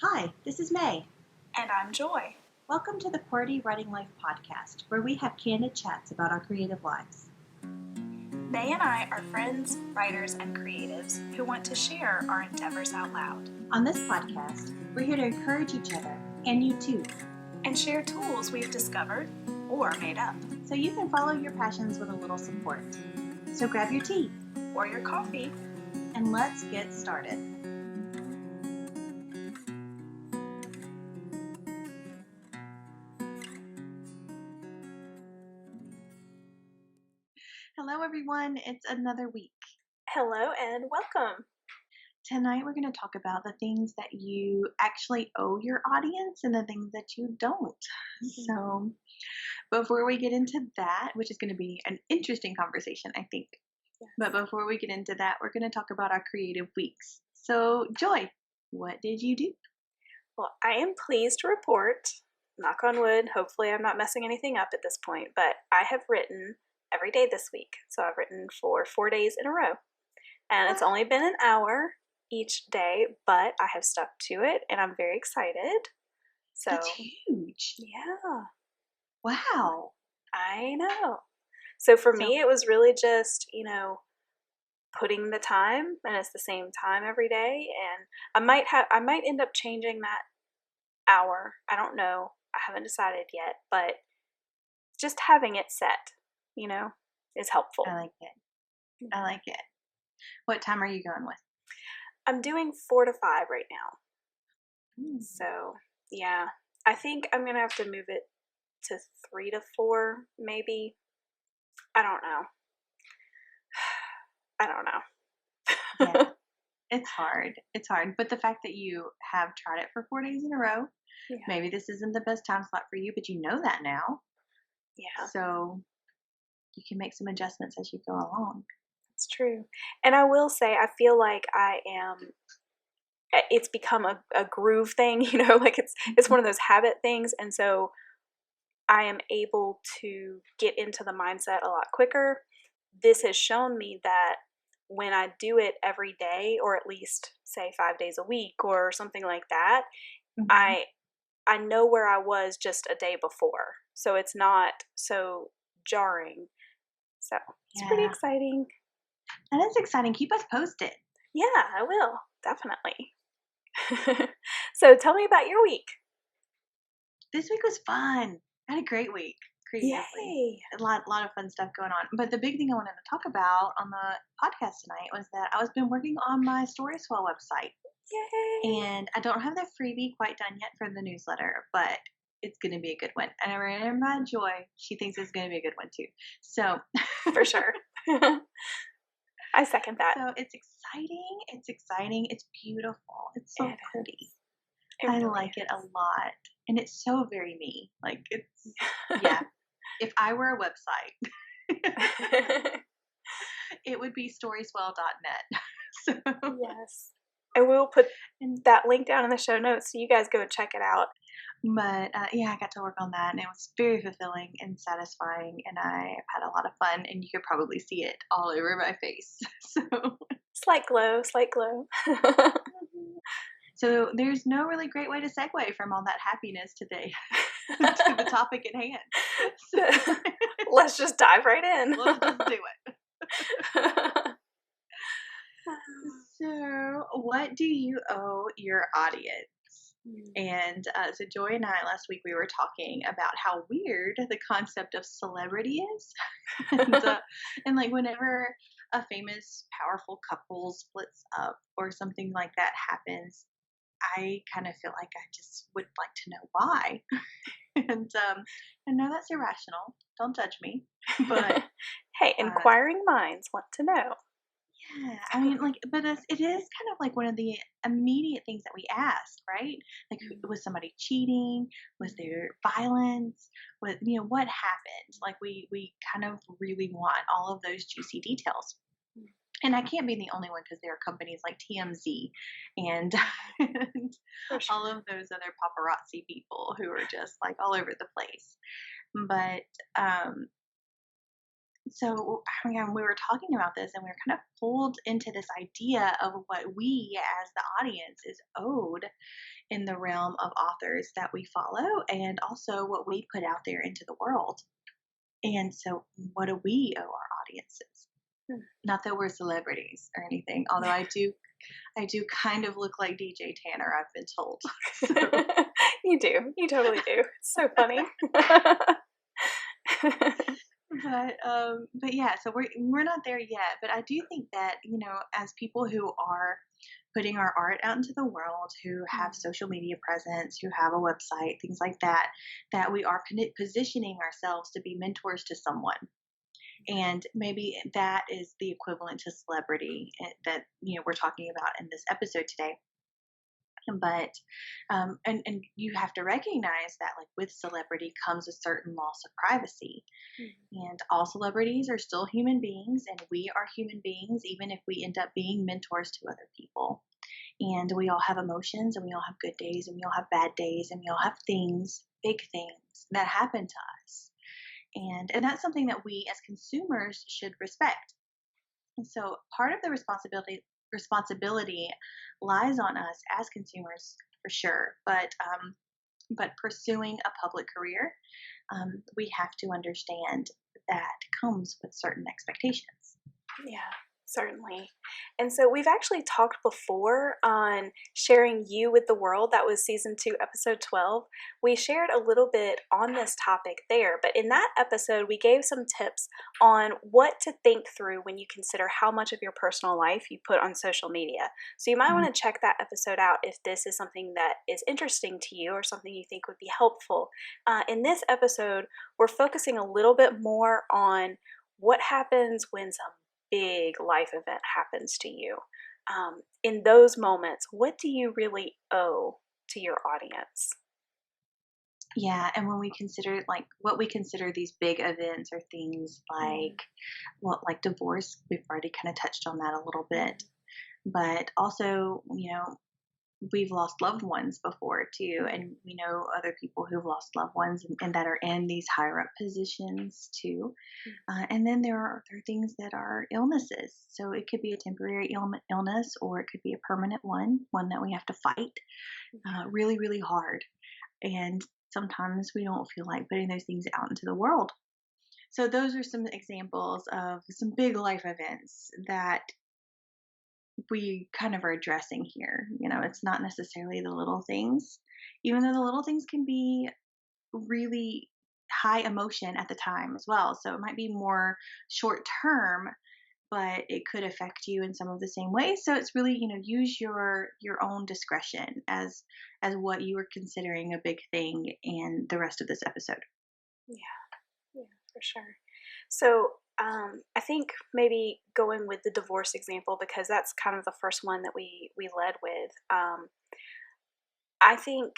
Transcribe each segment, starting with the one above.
Hi, this is May. And I'm Joy. Welcome to the QWERTY Writing Life podcast, where we have candid chats about our creative lives. May and I are friends, writers, and creatives who want to share our endeavors out loud. On this podcast, we're here to encourage each other, and you too, and share tools we've discovered or made up. So you can follow your passions with a little support. So grab your tea or your coffee, and let's get started. Hello everyone, it's another week. Hello and welcome. Tonight we're going to talk about the things that you actually owe your audience and the things that you don't. Mm-hmm. So before we get into that, which is going to be an interesting conversation, I think. Yes. But before we get into that, we're going to talk about our creative weeks. So Joy, what did you do? Well, I am pleased to report, knock on wood, hopefully I'm not messing anything up at this point, but I have written every day this week. So I've written for 4 days in a row. And it's only been an hour each day, but I have stuck to it and I'm very excited. So that's huge. Yeah. Wow. I know. So for me, it was really just, putting the time, and it's the same time every day. And I might end up changing that hour. I don't know. I haven't decided yet, but just having it set, is helpful. I like it. I like it. What time are you going with? I'm doing 4 to 5 right now. So, yeah. I think I'm going to have to move it to 3 to 4, maybe. I don't know. Yeah. It's hard. It's hard. But the fact that you have tried it for 4 days in a row, maybe this isn't the best time slot for you, but you know that now. Yeah. So you can make some adjustments as you go along. That's true. And I will say, I feel like it's become a groove thing, like it's one of those habit things. And so I am able to get into the mindset a lot quicker. This has shown me that when I do it every day, or at least say 5 days a week or something like that, I know where I was just a day before. So it's not so jarring. So it's pretty exciting. That is exciting. Keep us posted. Yeah, I will. Definitely. So tell me about your week. This week was fun. I had a great week. Creatively. Yay. A lot of fun stuff going on. But the big thing I wanted to talk about on the podcast tonight was that I was been working on my StorySwell website. Yay. And I don't have the freebie quite done yet for the newsletter, but it's going to be a good one. And I ran into my Joy. She thinks it's going to be a good one too. So for sure. I second that. So it's exciting. It's exciting. It's beautiful. It's so pretty. I like it a lot. And it's so very me. Like it's, yeah. If I were a website, it would be storyswell.net. So. Yes. And we'll put that link down in the show notes so you guys go check it out. But I got to work on that and it was very fulfilling and satisfying and I've had a lot of fun and you could probably see it all over my face. So slight glow. So there's no really great way to segue from all that happiness today to the topic at hand. So, let's just dive right in. Let's just do it. So what do you owe your audience? And so Joy and I last week we were talking about how weird the concept of celebrity is, and like whenever a famous, powerful couple splits up or something like that happens, I kind of feel like I just would like to know why. And I know that's irrational. Don't judge me, but hey, inquiring minds want to know. Yeah, I mean, but it is kind of like one of the immediate things that we ask, right? Like, was somebody cheating? Was there violence? What happened? Like, we kind of really want all of those juicy details. And I can't be the only one because there are companies like TMZ and all of those other paparazzi people who are just like all over the place. But so we were talking about this, and we were kind of pulled into this idea of what we as the audience is owed in the realm of authors that we follow, and also what we put out there into the world. And so, what do we owe our audiences? Hmm. Not that we're celebrities or anything, although I do kind of look like DJ Tanner, I've been told. So, You do. You totally do. It's so funny. but yeah, so we're not there yet. But I do think that, as people who are putting our art out into the world, who have social media presence, who have a website, things like that, that we are positioning ourselves to be mentors to someone. And maybe that is the equivalent to celebrity, that we're talking about in this episode today. But and you have to recognize that, like, with celebrity comes a certain loss of privacy. And all celebrities are still human beings, and we are human beings, even if we end up being mentors to other people. And we all have emotions, and we all have good days, and we all have bad days, and we all have things, big things, that happen to us. And that's something that we as consumers should respect. And so part of the responsibility lies on us as consumers, for sure. But pursuing a public career, we have to understand that comes with certain expectations. Yeah, certainly. And so we've actually talked before on sharing you with the world. That was season 2, episode 12. We shared a little bit on this topic there, but in that episode, we gave some tips on what to think through when you consider how much of your personal life you put on social media. So you might want to check that episode out if this is something that is interesting to you or something you think would be helpful. In this episode, we're focusing a little bit more on what happens when some big life event happens to you. In those moments, what do you really owe to your audience? Yeah, and when we consider, like, what we consider these big events or things like, well, like divorce, we've already kind of touched on that a little bit. But also, we've lost loved ones before too, and we know other people who've lost loved ones, and that are in these higher up positions too. And then there are things that are illnesses. So it could be a temporary illness, or it could be a permanent one that we have to fight really, really hard. And sometimes we don't feel like putting those things out into the world. So those are some examples of some big life events that we kind of are addressing here. It's not necessarily the little things, even though the little things can be really high emotion at the time as well. So it might be more short term, but it could affect you in some of the same ways. So it's really, use your own discretion as what you are considering a big thing in the rest of this episode. Yeah, for sure. So I think maybe going with the divorce example, because that's kind of the first one that we led with. I think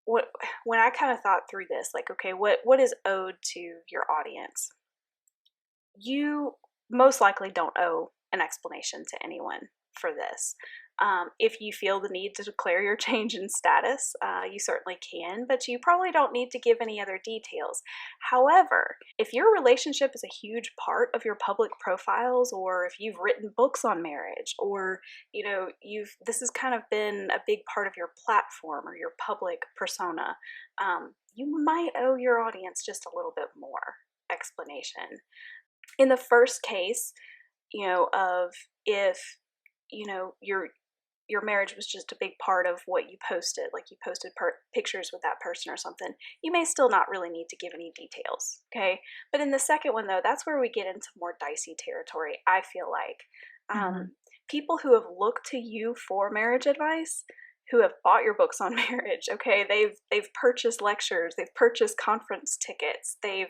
when I kind of thought through this, like, okay, what is owed to your audience? You most likely don't owe an explanation to anyone for this. If you feel the need to declare your change in status, you certainly can, but you probably don't need to give any other details. However, if your relationship is a huge part of your public profiles, or if you've written books on marriage, or this has kind of been a big part of your platform or your public persona, you might owe your audience just a little bit more explanation. In the first case, of if your marriage was just a big part of what you posted, like you posted pictures with that person or something, you may still not really need to give any details, okay? But in the second one, though, that's where we get into more dicey territory, I feel like. People who have looked to you for marriage advice, who have bought your books on marriage, okay, they've purchased lectures, they've purchased conference tickets, they've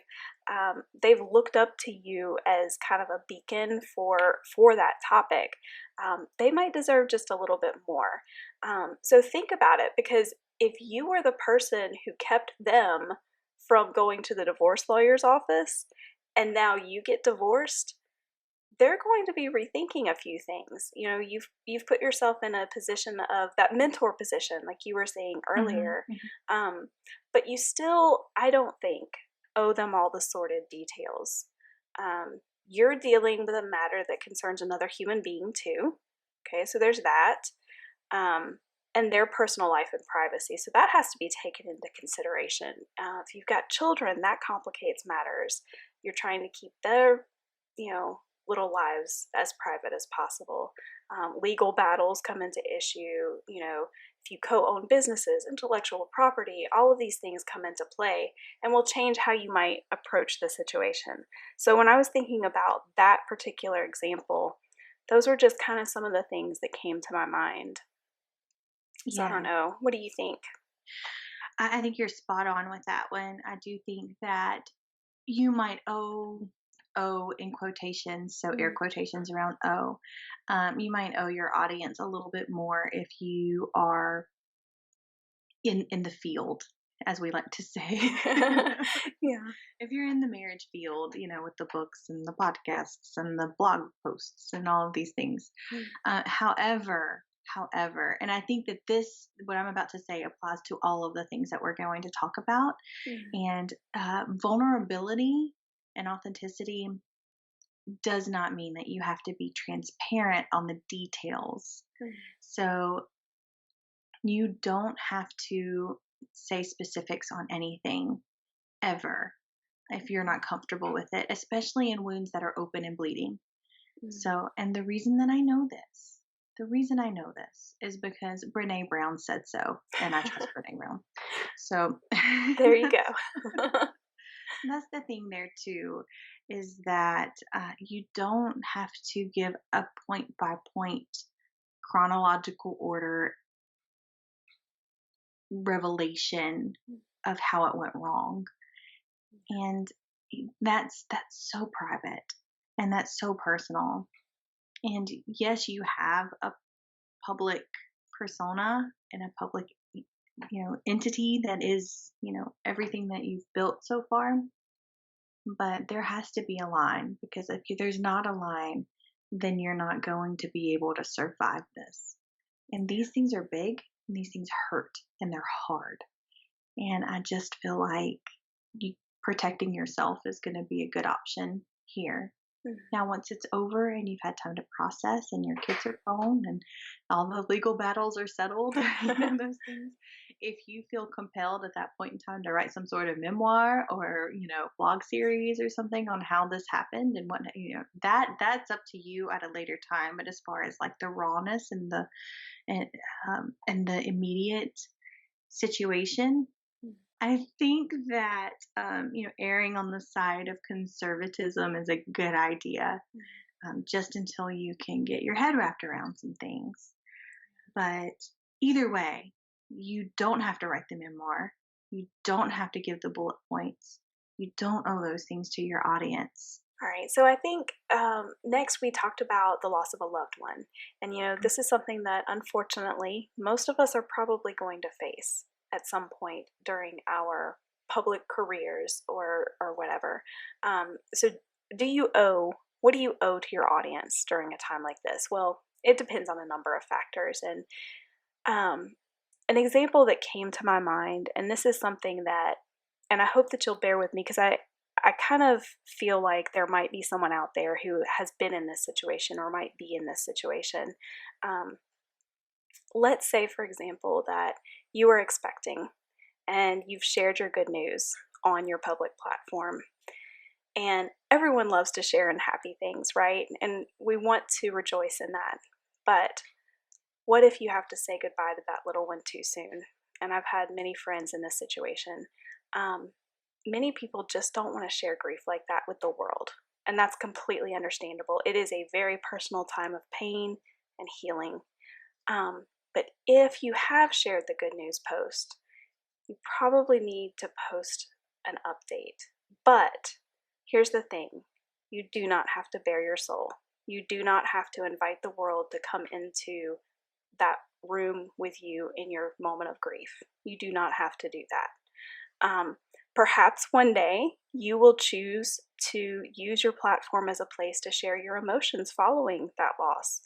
looked up to you as kind of a beacon for that topic. They might deserve just a little bit more. So think about it, because if you were the person who kept them from going to the divorce lawyer's office, and now you get divorced, they're going to be rethinking a few things. You've put yourself in a position of that mentor position, like you were saying earlier. But you still, I don't think, owe them all the sordid details. You're dealing with a matter that concerns another human being too. Okay, so there's that. And their personal life and privacy. So that has to be taken into consideration. If you've got children, that complicates matters. You're trying to keep their, little lives as private as possible. Legal battles come into issue. If you co-own businesses, intellectual property, all of these things come into play and will change how you might approach the situation. So when I was thinking about that particular example, those were just kind of some of the things that came to my mind. So I don't know. What do you think? I think you're spot on with that one. I do think that you might owe in quotations, so air quotations around you might owe your audience a little bit more if you are in the field, as we like to say. Yeah. If you're in the marriage field, with the books and the podcasts and the blog posts and all of these things. However, and I think that what I'm about to say applies to all of the things that we're going to talk about. And vulnerability and authenticity does not mean that you have to be transparent on the details. So you don't have to say specifics on anything ever if you're not comfortable with it, especially in wounds that are open and bleeding. So, and the reason I know this is because Brene Brown said so, and I trust Brene Brown. So there you go. That's the thing there too, is that you don't have to give a point by point chronological order revelation of how it went wrong. And that's so private and that's so personal. And yes, you have a public persona and a public entity that is everything that you've built so far, but there has to be a line, because if there's not a line, then you're not going to be able to survive this. And these things are big and these things hurt and they're hard, and I just feel like protecting yourself is going to be a good option here. Now, once it's over and you've had time to process and your kids are gone and all the legal battles are settled, those things, if you feel compelled at that point in time to write some sort of memoir or, blog series or something on how this happened and what, that's up to you at a later time. But as far as like the rawness and the immediate situation, I think that, erring on the side of conservatism is a good idea, just until you can get your head wrapped around some things. But either way, you don't have to write the memoir. You don't have to give the bullet points. You don't owe those things to your audience. All right. So I think next we talked about the loss of a loved one. And, this is something that unfortunately most of us are probably going to face at some point during our public careers or whatever. So what do you owe to your audience during a time like this? Well, it depends on a number of factors. And an example that came to my mind, and this is something that, and I hope that you'll bear with me because I kind of feel like there might be someone out there who has been in this situation or might be in this situation. Let's say, for example, that you are expecting and you've shared your good news on your public platform. And everyone loves to share in happy things, right? And we want to rejoice in that. But what if you have to say goodbye to that little one too soon? And I've had many friends in this situation. Many people just don't want to share grief like that with the world. And that's completely understandable. It is a very personal time of pain and healing. But if you have shared the good news post, you probably need to post an update. But here's the thing. You do not have to bare your soul. You do not have to invite the world to come into that room with you in your moment of grief. You do not have to do that. Perhaps one day you will choose to use your platform as a place to share your emotions following that loss.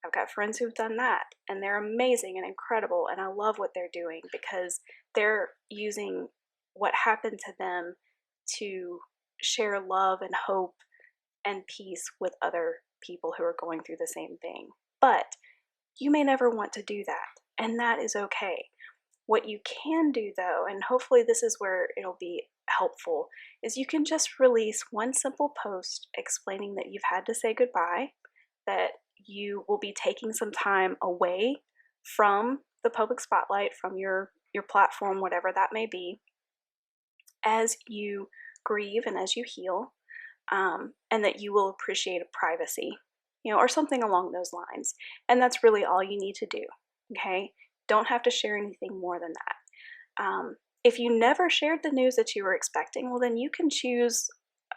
I've got friends who've done that, and they're amazing and incredible, and I love what they're doing because they're using what happened to them to share love and hope and peace with other people who are going through the same thing. But you may never want to do that, and that is okay. What you can do, though, and hopefully this is where it'll be helpful, is you can just release one simple post explaining that you've had to say goodbye, that you will be taking some time away from the public spotlight, from your platform, whatever that may be, as you grieve and as you heal, and that you will appreciate privacy, or something along those lines. And that's really all you need to do, okay? Don't have to share anything more than that. If you never shared the news that you were expecting, well, then you can choose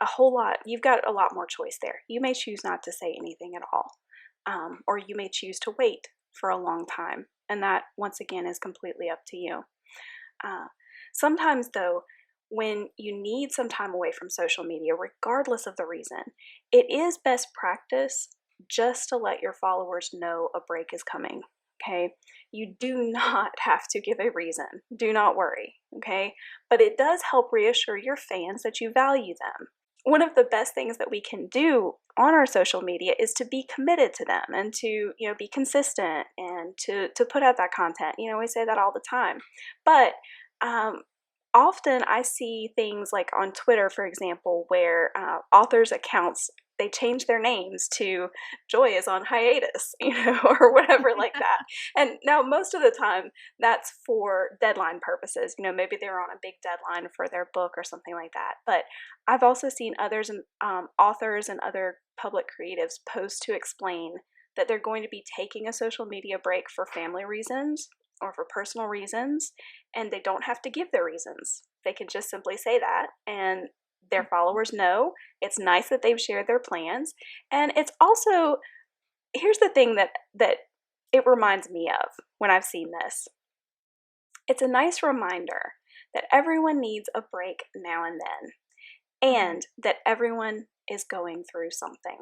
a whole lot. You've got a lot more choice there. You may choose not to say anything at all, or you may choose to wait for a long time. And that, once again, is completely up to you. Sometimes, though, when you need some time away from social media, regardless of the reason, it is best practice just to let your followers know a break is coming, okay? You do not have to give a reason. Do not worry, okay? But it does help reassure your fans that you value them. One of the best things that we can do on our social media is to be committed to them and to, be consistent and to put out that content. We say that all the time. But often I see things like on Twitter, for example, where authors' accounts, they change their names to Joy is on hiatus, or whatever like that. And now most of the time that's for deadline purposes. Maybe they're on a big deadline for their book or something like that. But I've also seen others, authors and other public creatives post to explain that they're going to be taking a social media break for family reasons or for personal reasons, and they don't have to give their reasons. They can just simply say that, and their followers know. It's nice that they've shared their plans, and it's also, here's the thing that it reminds me of when I've seen this. It's a nice reminder that everyone needs a break now and then, and that everyone is going through something.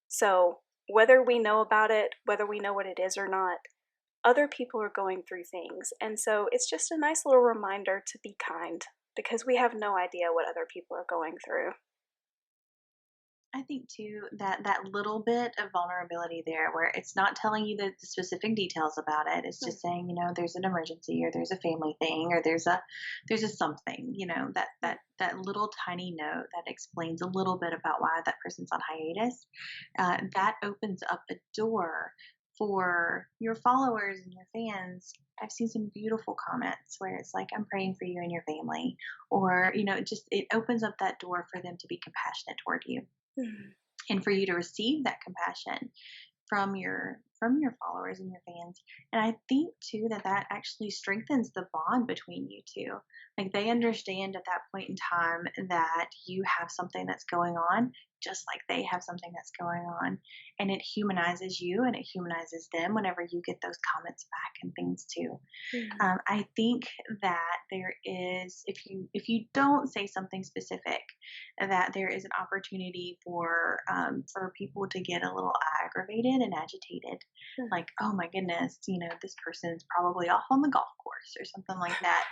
So whether we know about it, whether we know what it is or not, other people are going through things. And so it's just a nice little reminder to be kind, because we have no idea what other people are going through. I think too that little bit of vulnerability there, where it's not telling you the specific details about it, it's just saying, there's an emergency, or there's a family thing, or there's a something, that little tiny note that explains a little bit about why that person's on hiatus, that opens up a door for your followers and your fans. I've seen some beautiful comments where it's like, I'm praying for you and your family, or, it opens up that door for them to be compassionate toward you. Mm-hmm. And for you to receive that compassion from your followers and your fans. And I think too that actually strengthens the bond between you two. Like, they understand at that point in time that you have something that's going on, just like they have something that's going on, and it humanizes you and it humanizes them whenever you get those comments back and things too. Mm-hmm. I think that there is, if you don't say something specific, that there is an opportunity for people to get a little aggravated and agitated. Mm-hmm. Like, oh my goodness, this person's probably off on the golf course or something like that.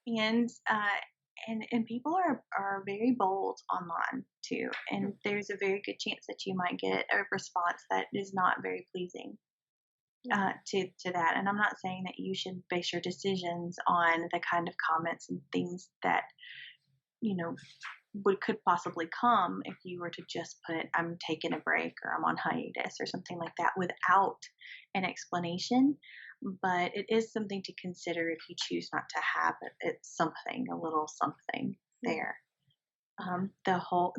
And people are very bold online too, and there's a very good chance that you might get a response that is not very pleasing to that. And I'm not saying that you should base your decisions on the kind of comments and things that could possibly come if you were to just put, I'm taking a break, or I'm on hiatus, or something like that, without an explanation. But it is something to consider if you choose not to have it. It's something, a little something there.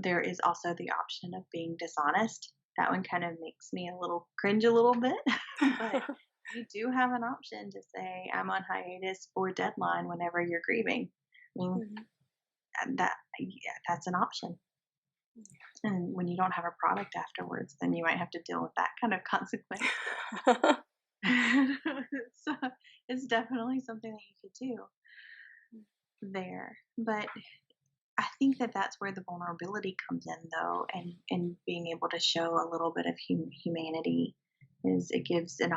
There is also the option of being dishonest. That one kind of makes me a little cringe a little bit, but you do have an option to say, I'm on hiatus for deadline whenever you're grieving. I mean, that's an option. And when you don't have a product afterwards, then you might have to deal with that kind of consequence. So it's definitely something that you could do there. But I think that that's where the vulnerability comes in, though, and being able to show a little bit of humanity is it gives an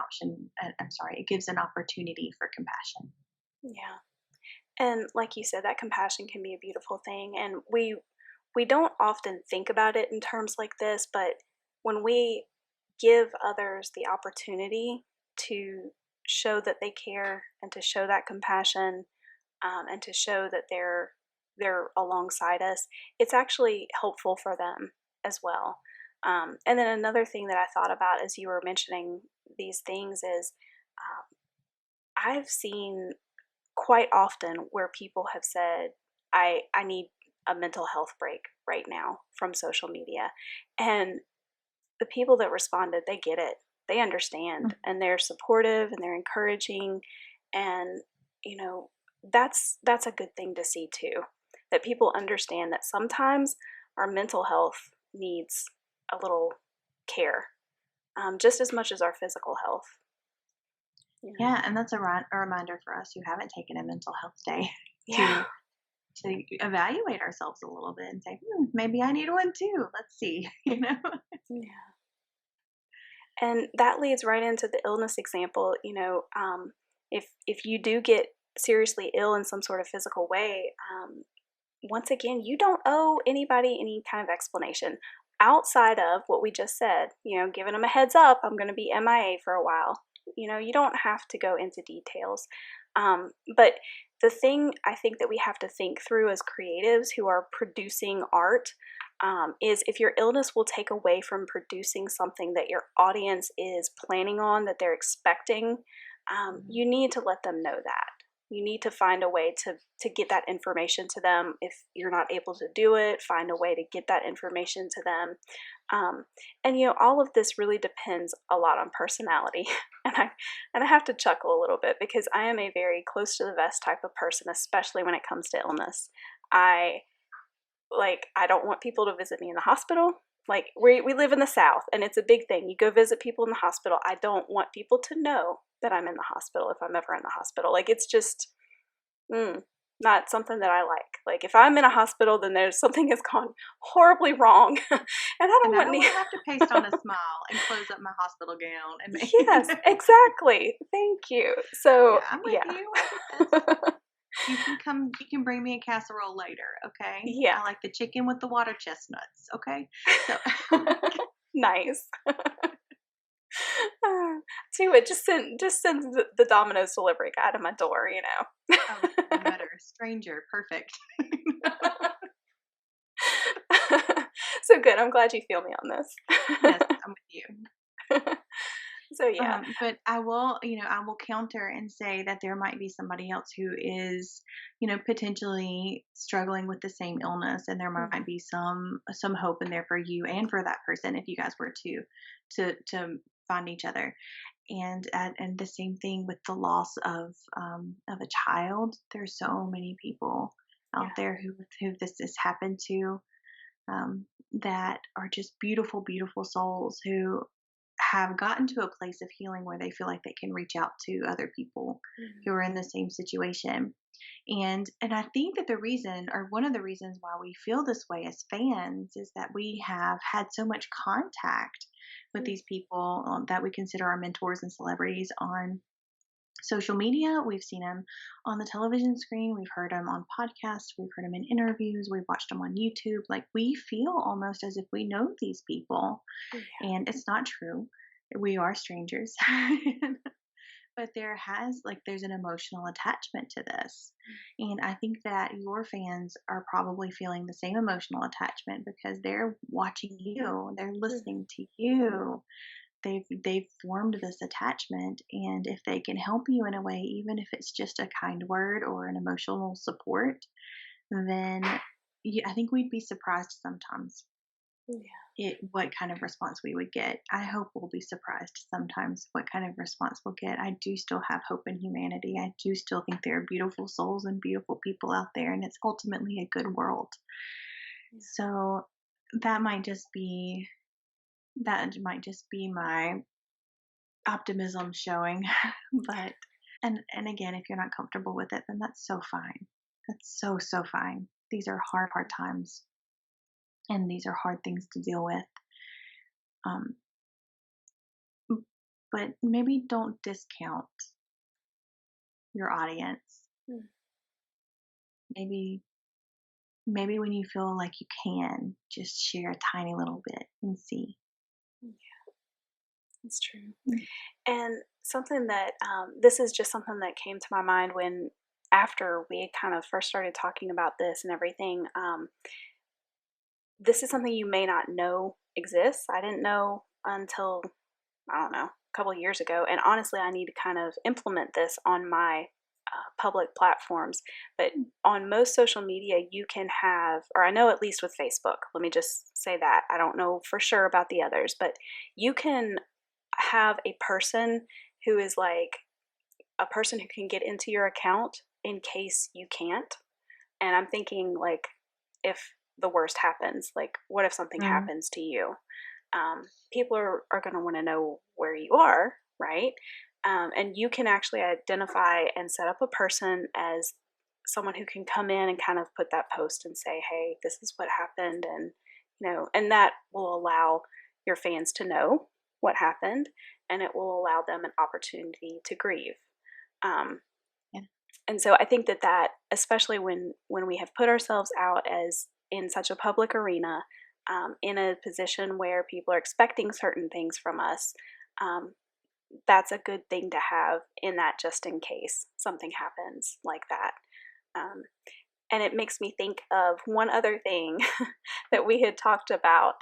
opportunity for compassion. Yeah. And like you said, that compassion can be a beautiful thing. And we we don't often think about it in terms like this, but when we give others the opportunity to show that they care and to show that compassion, and to show that they're alongside us, it's actually helpful for them as well. And then another thing that I thought about as you were mentioning these things is, I've seen quite often where people have said, I need a mental health break right now from social media. And the people that responded, they get it. They understand, and they're supportive and they're encouraging. And, you know, that's a good thing to see too. That people understand that sometimes our mental health needs a little care, just as much as our physical health. You know? Yeah, and that's a reminder for us who haven't taken a mental health day Yeah. to evaluate ourselves a little bit and say, maybe I need one too. Let's see, you know? Yeah. And that leads right into the illness example. If you do get seriously ill in some sort of physical way, once again, you don't owe anybody any kind of explanation outside of what we just said. Giving them a heads up, I'm going to be MIA for a while. You don't have to go into details. But the thing I think that we have to think through as creatives who are producing art, is if your illness will take away from producing something that your audience is planning on, that they're expecting, you need to let them know that. You need to find a way to get that information to them. If you're not able to do it, find a way to get that information to them. And all of this really depends a lot on personality. And I have to chuckle a little bit because I am a very close to the vest type of person, especially when it comes to illness. I don't want people to visit me in the hospital. Like, we live in the South, and it's a big thing. You go visit people in the hospital. I don't want people to know that I'm in the hospital if I'm ever in the hospital. Like, it's just not something that I like. Like, if I'm in a hospital, then there's something has gone horribly wrong. And I don't And I want don't any. want to have to paste on a smile and close up my hospital gown and make. Yes, exactly. Thank you. So, Yeah, I'm with yeah. you. I get this. You can bring me a casserole later, okay? Yeah. I like the chicken with the water chestnuts, okay? So Nice. See what, just send the Domino's delivery guy to my door, oh, even better. Stranger, perfect. So good. I'm glad you feel me on this. Yes, I'm with you. So yeah. But I will counter and say that there might be somebody else who is, potentially struggling with the same illness, and there might be some hope in there for you and for that person if you guys were to find each other. And the same thing with the loss of a child. There's so many people out there who this has happened to, that are just beautiful, beautiful souls who have gotten to a place of healing where they feel like they can reach out to other people who are in the same situation. And I think that the reason, or one of the reasons why we feel this way as fans, is that we have had so much contact with these people, that we consider our mentors and celebrities on social media. We've seen them on the television screen. We've heard them on podcasts. We've heard them in interviews. We've watched them on YouTube. Like, we feel almost as if we know these people. Yeah. And it's not true. We are strangers. But there's an emotional attachment to this. And I think that your fans are probably feeling the same emotional attachment because they're watching you, they're listening to you. They've formed this attachment, and if they can help you in a way, even if it's just a kind word or an emotional support, then I think we'd be surprised sometimes what kind of response we would get. I hope we'll be surprised sometimes what kind of response we'll get. I do still have hope in humanity. I do still think there are beautiful souls and beautiful people out there, and it's ultimately a good world. So that might just be my optimism showing. But and again, if you're not comfortable with it, then that's so fine. That's so fine. These are hard times, and these are hard things to deal with. Um, but maybe don't discount your audience. Maybe maybe when you feel like you can, just share a tiny little bit and see. Yeah, that's true. Mm. And something that this is just something that came to my mind when after we kind of first started talking about this and everything. This is something you may not know exists. I didn't know until, I don't know, a couple of years ago. And honestly, I need to kind of implement this on my public platforms. But on most social media, you can have, or I know at least with Facebook, let me just say that. I don't know for sure about the others, but you can have a person who is like a person who can get into your account in case you can't. And I'm thinking, like, if the worst happens, like, what if something Mm. happens to you? People are going to want to know where you are, right? And you can actually identify and set up a person as someone who can come in and kind of put that post and say, hey, this is what happened. And, and that will allow your fans to know what happened, and it will allow them an opportunity to grieve. Um, Yeah. and so I think that especially when we have put ourselves out as in such a public arena, in a position where people are expecting certain things from us, um, that's a good thing to have in that, just in case something happens like that. Um, and it makes me think of one other thing that we had talked about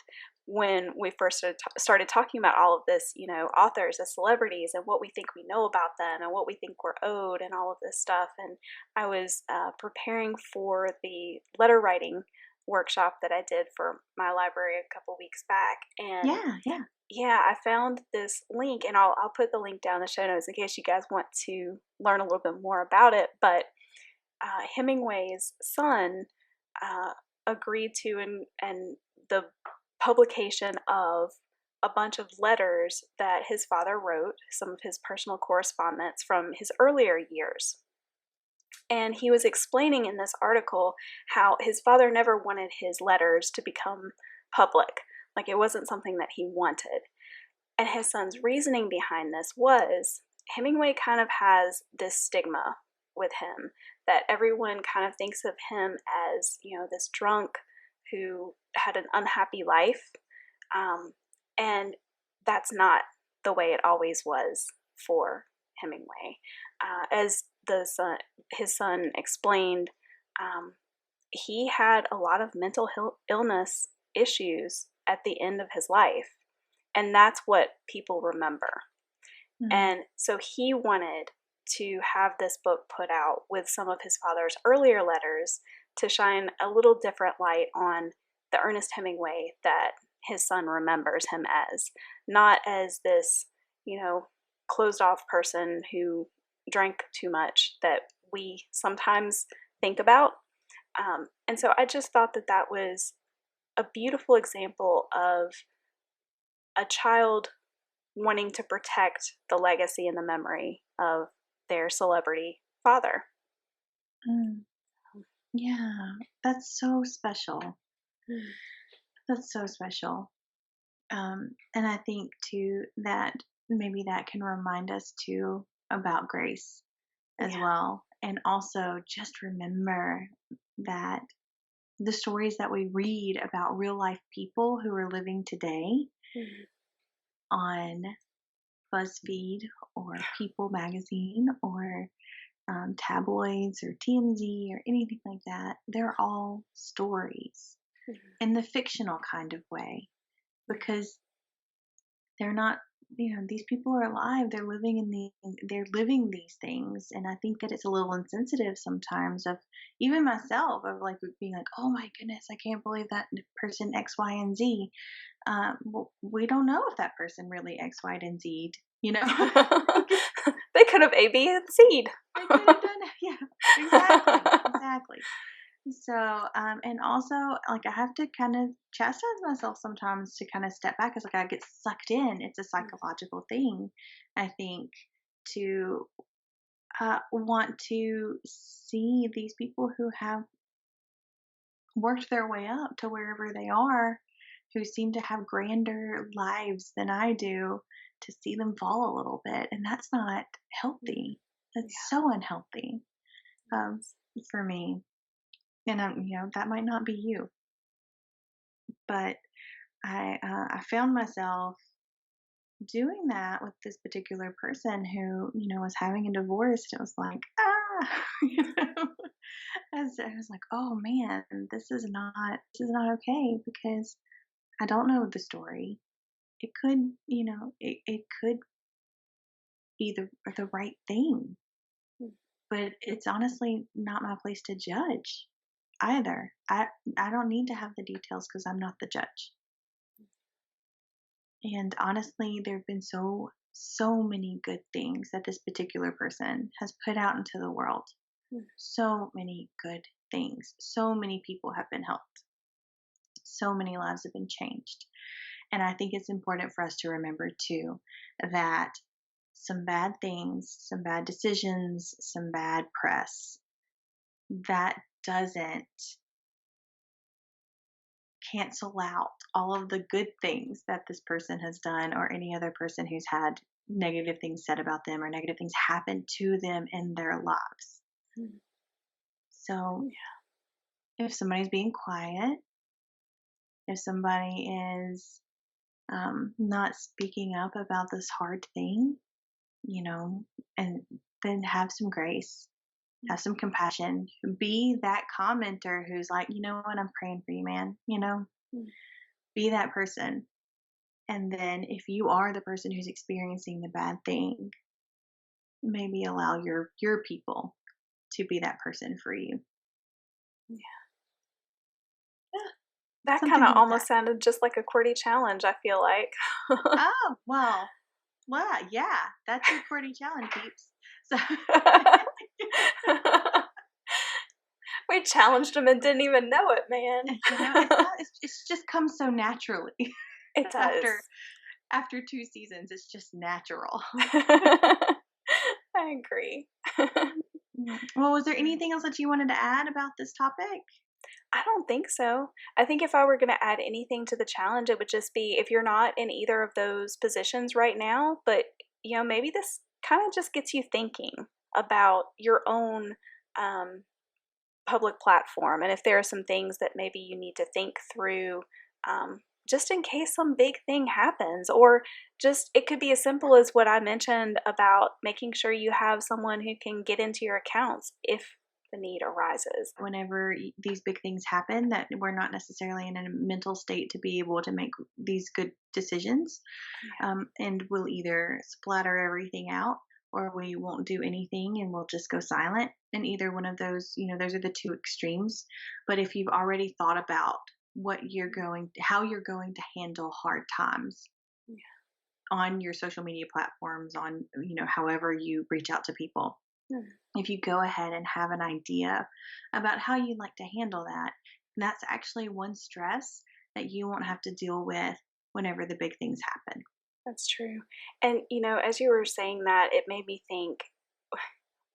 when we first started talking about all of this, authors as celebrities and what we think we know about them and what we think we're owed and all of this stuff. And I was preparing for the letter writing workshop that I did for my library a couple weeks back. And Yeah, yeah. yeah, I found this link, and I'll put the link down in the show notes in case you guys want to learn a little bit more about it. But Hemingway's son agreed to and the publication of a bunch of letters that his father wrote, some of his personal correspondence from his earlier years. And he was explaining in this article how his father never wanted his letters to become public. Like, it wasn't something that he wanted. And his son's reasoning behind this was Hemingway kind of has this stigma with him that everyone kind of thinks of him as, this drunk who had an unhappy life. And that's not the way it always was for Hemingway. As his son explained, he had a lot of mental illness issues at the end of his life. And that's what people remember. Mm. And so he wanted to have this book put out with some of his father's earlier letters to shine a little different light on the Ernest Hemingway that his son remembers him as. Not as this, closed off person who drank too much that we sometimes think about. And so I just thought that was a beautiful example of a child wanting to protect the legacy and the memory of their celebrity father. Mm. Yeah, that's so special. That's so special. And I think too that maybe that can remind us too about grace as Yeah. well. And also just remember that the stories that we read about real life people who are living today Mhm. on BuzzFeed or People magazine or tabloids or TMZ or anything like that, they're all stories Mhm. in the fictional kind of way because they're not, these people are alive, they're living these things. And I think that it's a little insensitive sometimes of even myself of like being like, oh my goodness, I can't believe that person X, Y, and Z. Well, we don't know if that person really X, Y, and Z, They could have A, B, and C'd. They could have done it. Yeah, exactly, exactly. So, and also, like, I have to kind of chastise myself sometimes to kind of step back because, like, I get sucked in. It's a psychological thing, I think, to want to see these people who have worked their way up to wherever they are, who seem to have grander lives than I do, to see them fall a little bit. And that's not healthy. That's so unhealthy for me. And that might not be you, but I found myself doing that with this particular person who, was having a divorce. It was like, you know, I was like, oh man, this is not okay because I don't know the story. It could, it could be the right thing, but it's honestly not my place to judge either. I don't need to have the details because I'm not the judge. And honestly, there have been so many good things that this particular person has put out into the world. Mm. So many good things. So many people have been helped. So many lives have been changed. And I think it's important for us to remember too that some bad things, some bad decisions, some bad press, that doesn't cancel out all of the good things that this person has done or any other person who's had negative things said about them or negative things happen to them in their lives. Mm. So Yeah. if somebody's being quiet, if somebody is not speaking up about this hard thing, and then have some grace, have some compassion, be that commenter who's like, you know what, I'm praying for you, man, Mm. be that person. And then if you are the person who's experiencing the bad thing, maybe allow your people to be that person for you. Yeah. Yeah, That kind something of like almost that. sounded just like a QWERTY challenge, I feel like. Oh, well, yeah, that's your QWERTY challenge, peeps. So We challenged him and didn't even know it, man. it's just come so naturally It does. after 2 seasons. It's just natural. I agree. Well, was there anything else that you wanted to add about this topic? I don't think so. I think if I were going to add anything to the challenge, it would just be if you're not in either of those positions right now, but maybe this kind of just gets you thinking about your own public platform and if there are some things that maybe you need to think through just in case some big thing happens, or just it could be as simple as what I mentioned about making sure you have someone who can get into your accounts if the need arises. Whenever these big things happen, that we're not necessarily in a mental state to be able to make these good decisions, and we'll either splatter everything out or we won't do anything and we'll just go silent. And either one of those, those are the two extremes. But if you've already thought about how you're going to handle hard times Yeah. on your social media platforms, on, however you reach out to people, Hmm. if you go ahead and have an idea about how you'd like to handle that, that's actually one stress that you won't have to deal with whenever the big things happen. That's true. And as you were saying that, it made me think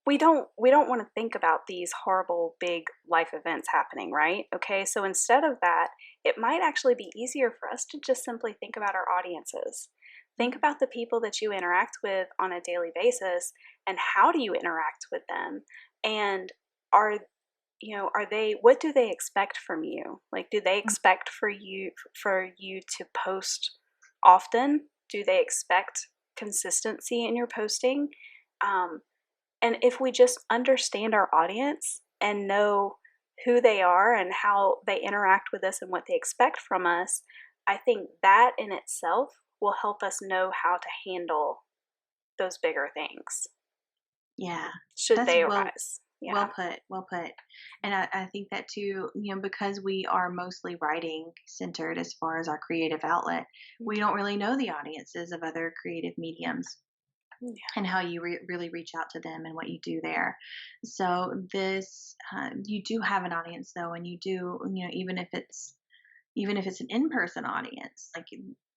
we don't want to think about these horrible big life events happening, right? Okay, so instead of that, it might actually be easier for us to just simply think about our audiences. Think about the people that you interact with on a daily basis and how do you interact with them? And are are they, what do they expect from you? Like, do they expect for you to post often? Do they expect consistency in your posting? And if we just understand our audience and know who they are and how they interact with us and what they expect from us, I think that in itself will help us know how to handle those bigger things Yeah, should that's they well arise. well Yeah. put, well put. And I think that too, because we are mostly writing centered as far as our creative outlet, we don't really know the audiences of other creative mediums Yeah. and how you really reach out to them and what you do there. So this, you do have an audience though, and you do, even if it's an in-person audience, like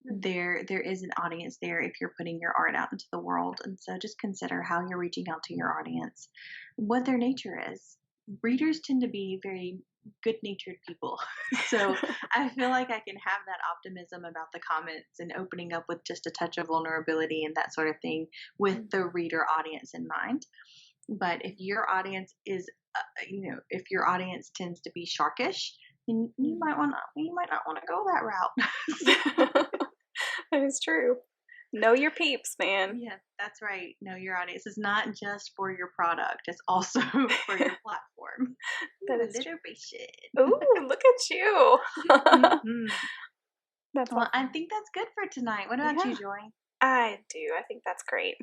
there is an audience there if you're putting your art out into the world. And so just consider how you're reaching out to your audience, what their nature is. Readers tend to be very good natured people. So I feel like I can have that optimism about the comments and opening up with just a touch of vulnerability and that sort of thing with the reader audience in mind. But if your audience is, if your audience tends to be sharkish, then you might not want to go that route. That is true. Know your peeps, man. Yeah, that's right. Know your audience. It's not just for your product; it's also for your platform. That is alliteration. Ooh, look at you. Mhm. That's Well, awesome. I think that's good for tonight. What about you, Yeah. Joy? I do. I think that's great.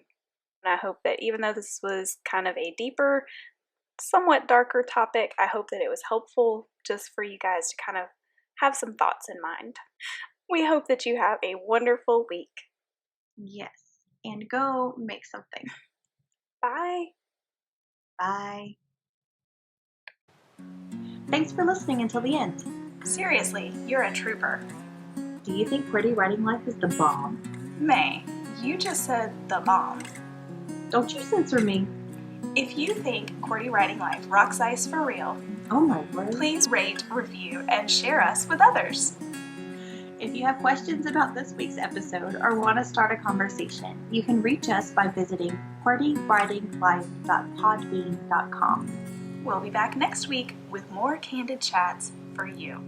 And I hope that even though this was kind of a deeper, somewhat darker topic, I hope that it was helpful just for you guys to kind of have some thoughts in mind. We hope that you have a wonderful week. Yes, and go make something. Bye. Bye. Thanks for listening until the end. Seriously, you're a trooper. Do you think QWERTY Writing Life is the bomb? May, you just said the bomb. Don't you censor me. If you think QWERTY Writing Life rocks ice for real, Oh my word. please rate, review, and share us with others. If you have questions about this week's episode or want to start a conversation, you can reach us by visiting QWERTYWritingLife.podbean.com. We'll be back next week with more candid chats for you.